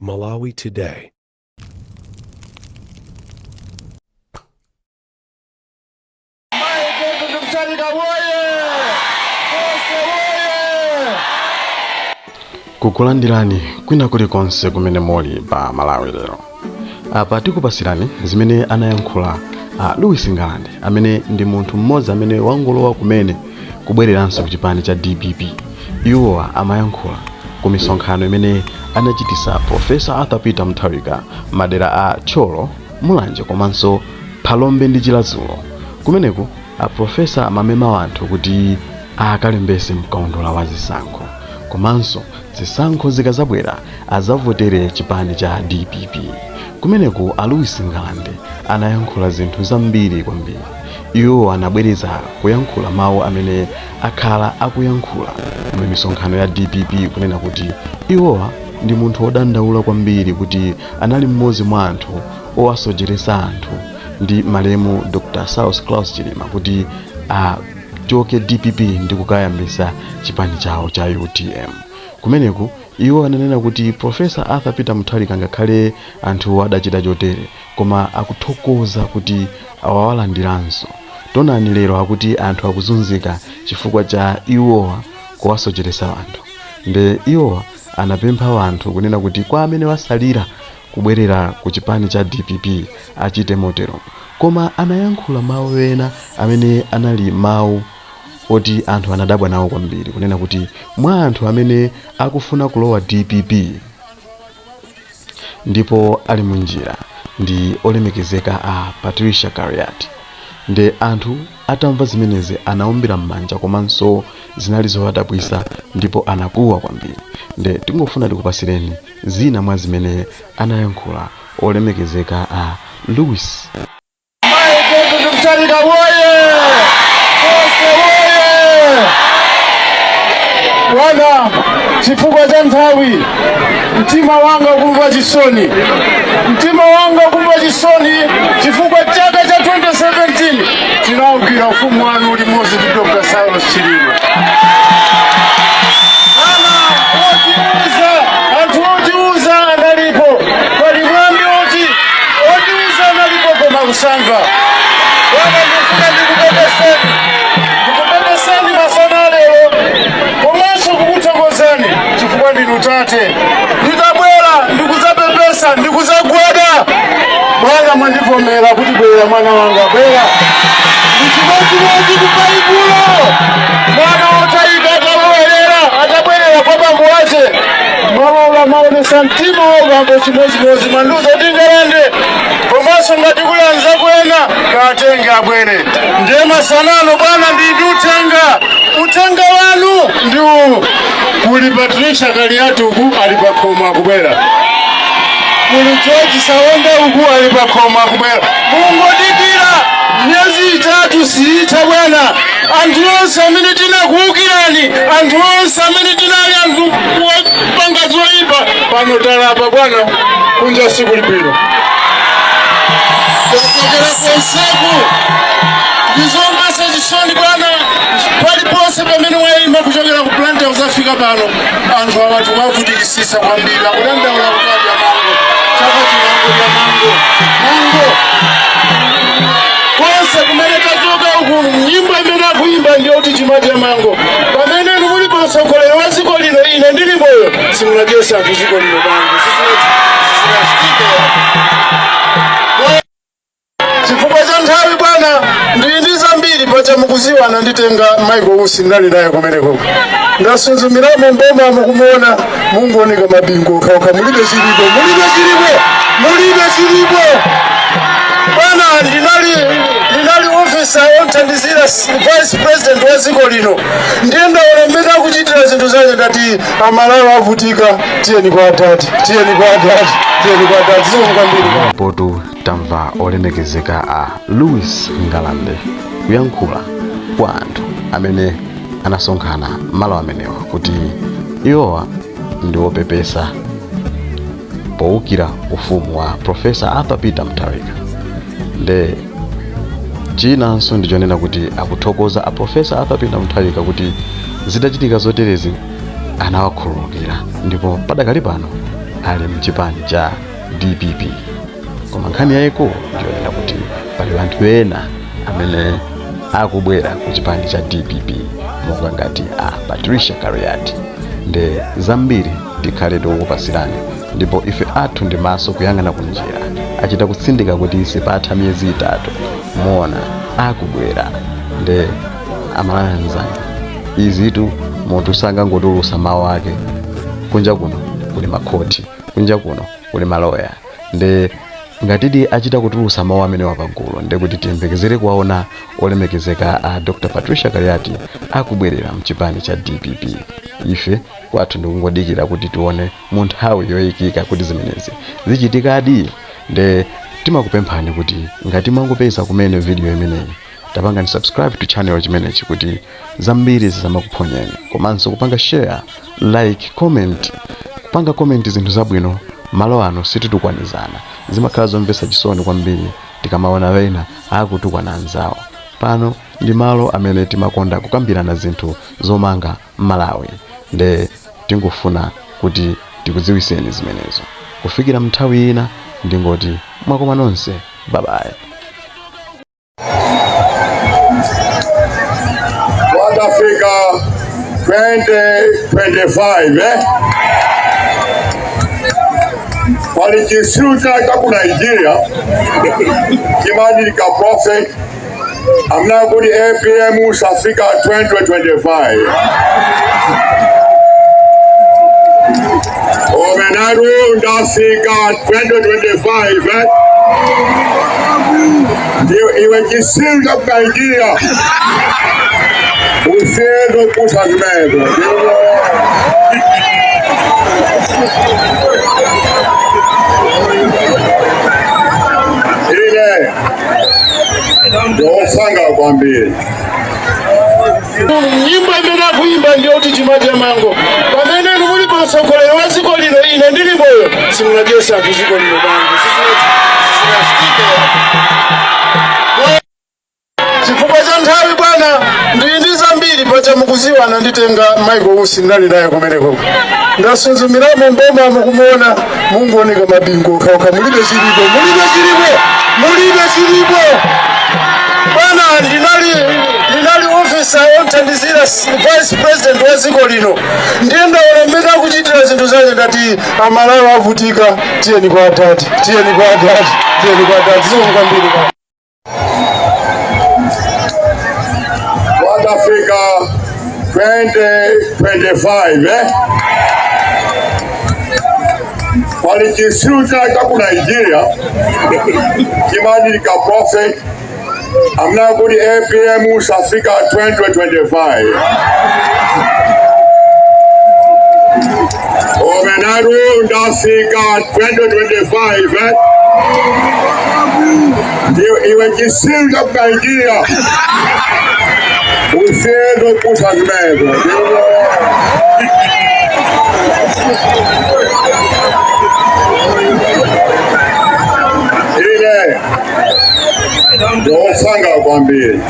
Malawi Today. Kukulandirani kwina kulikonse kumene muli pa Malawi lero. Apa tikupasirani zimene anayankhula Louis Ngalande amene ndi munthu mmodzi amene wangolowa kumene kubwereranso ku chipani cha DPP. Iwowa amayankhula ku misonkhano imene anachitisa Professor Arthur Peter Mutharika madera a Tcholo, Mulanje komanso Phalombe ndi Chilazulo. Kumeneku Professor amamema wanthu kuti akalembese mkaundula wa zisankho. Komanso zisankho zikazabwera azavotere chipani cha DPP. Kumeneku Louis Ngalande anayankhula zinthu zambiri kwambiri. Iwo anabwereza kuyankhula mawu amene akhala akuyankhula mu misonkhano ya DPP kunena kuti iwowa ndi munthu wodandaula kwambiri kuti anali mmodzi mwa anthu owasocheresa anthu ndi malemu Dr. South Claus Chilima kuti choke DPP ndi kukayambisa chipani chawo cha UTM. Kumeneku iwo ananena kuti Professor Arthur Peter Mutharika ngakhale anthu adachita chotere koma akuthokoza kuti awalandiranso. Tonani lero akuti anthu akuzunzika chifukwa cha iwowa kuwasocheresa anthu. Nde iwowa anapempha wanthu kunena kuti kwa amene wasalira kubwerera ku chipani cha DPP achite motero. Koma anayankhula mawu ena amene anali mawu oti anthu anadabwa nawo kwambiri kunena kuti mwa anthu amene akufuna kulowa DPP ndipo ali munjira ndi olemekezeka Patricia Kariati. Nde anthu atamva zimenezi anaumbira m'manja komanso zinali zowadabwisa ndipo anakuwa kwambiri. Nde tingofuna tikupasireni zina mwa zimene anayankhula olemekezeka Louis. Wana chifukwa cha nthawi mtima wanga kumva chisoni, mtima wanga kumva chisoni chifukwa chaka cha 2017 tinawukira ufumu wanu ulimodzi ndi Dr. Saulos Chilima. Anthu otiuza analipo, pali mwambi otiuza analipo koma kusamva. Wana ndifuna ndikupepeseni masana lero komanso kukuthokozani chifukwa ndinu tate. Ndikabwera ndikuzapepesa ndikuzagwada. Bwana mwandivomera kuti bwera mwana wanga bwera. Ndichimodzi ku Baibulo. Mwana wotayika akalowelera atabwerera kwa bambo wace. Malola maonesa mtima waugambo chimodzimodzi manduza Ngalande. Komanso ngati kulanza kwena katenge abwere. Ndiye masanano bwana ndi utenga wanu ndi uwu. Kuli Patricia Kariati uku ali pakhoma akubwera. Kuli George Sawonda uku ali pakhoma akubwera. Mungodikira myezi itatu siitha bwana. Anthu onse amene tinakuwukirani, anthu onse amene tinali anthu wopanga zoyipa pano talapa bwana kunja siku lipiro. Takokera konseku ndizomasa chisoni bwana paliponse pamene wayima kuchokera ku planta uzafika pano anthu awatu wavutikisisa kwambiri akudandaula kukadya mango chaka chinangolya mango konse kumene tachoka uku nyimbo imene akuimba ndiyo kuti chimadya mango pamene muli patsogolero wa dziko lino ine ndilipoyo simunadyesa anthu dziko lino mango chifukwa cha nthawi bwana ndili ndi zambiri pacha mukuziwa nanditenga Michael Usi ndali naye kumeneko ndasunzumiramo mboma mukumuona mungooneka mabingo kauka mulibe chilipo bwana ndinali officer onthandizira vice president wa dziko lino ndiye ndaona mmene akuchitira zinthu zake ndati Amalawi avutika tiyeni kwa atati zikomo Potu tamva olemekezeka Louis Ngalande kuyankhula kwa anthu amene anasonkhana malo amenewa kuti iwowa ndi opepesa powukira ufumu wa Professor Arthur Peter Mutharika. Nde chinanso ndichonena kuti akuthokoza Professor Arthur Peter Mutharika kuti zidachitika zoterezi anawakhululukira ndipo padakali pano ali mchipani cha DPP. Koma nkhani yayikulu ndiyonena kuti pali anthu ena amene akubwera ku chipani cha DPP monga ngati Patricia Kariati. Nde zambiri tikhale tikukupasirani, ndipo ife athu ndi maso kuyang'ana kunjira, achita kutsindika kuti sipatha miyezi 3 muona akubwera. Nde amalanza izitu munthu sangangotulusa mawu ake. Kunja kuno kuli makhoti, kunja kuno kuli maloya. Nde ngatidi achita kutulusa mawu amene wapagulu, nde kuti tiyembekezere kuwaona olemekezeka Dr. Patricia Kariati akubwerera mchipani cha DPP. Ife kwathu ndikungodikira kuti tione mu nthawi yoyikika kuti zimenezi zichitikadi. Nde timakupemphani kuti ngati mwangopeza kumene video imeneyi, tapanga ni subscribe to channel chimenechi kuti zambiri zizamakuphonyeni, komanso kupanga share, like, comment. Kupanga comment zinthu zabwino malo ano sititukwanizana, zimakhala zomvetsa chisoni kwambiri tikamaona wena akutukwana anzawo. Pano ndi malo amene timakonda kukambirana zinthu zomanga Malawi. Nde tingofuna kuti tikudziwiseni zimenezo. Kufikira mnthawi ina ndingoti mwakoma nonse, bye bye. South Africa 2025 walijisuta ku Nigeria kimandika prophet. I'm now going to APM South Africa 2025. Omenado Africa 2025. Iwejisuta ku Nigeria. Usendo kusamehe. Ile ndosanga kwambiri. Nyimbo imene kuimba ndio kuti chimaja mango. Pamene ndikuli pasogolero wa dziko lino ine ndili moyo simunagesa dziko lino bangu. Chifukwa cha nthawi bwana ndi zambiri pacha mukuziwana nditenga Michael Usi ndali naye kumeneko. Ndasunzumiramo mboma mukumuona Mungu oneka mabingo kauka mulibe chilipo. Bwana ndinali officer onthandizira vice president wa dziko lino. Ndienda olembeka kuchitira zinthu zake ndati Amalawi avutika, tiyeni kwa atati. Zomukambiri kwa South Africa 2025 walijisuta ku Nigeria kimandika prophet. I'm now going to APM South Africa 2025. Omenado Africa 2025. Iwejisuta ku Nigeria. Usendo kusamehe. Ile ndosanga kwambiri.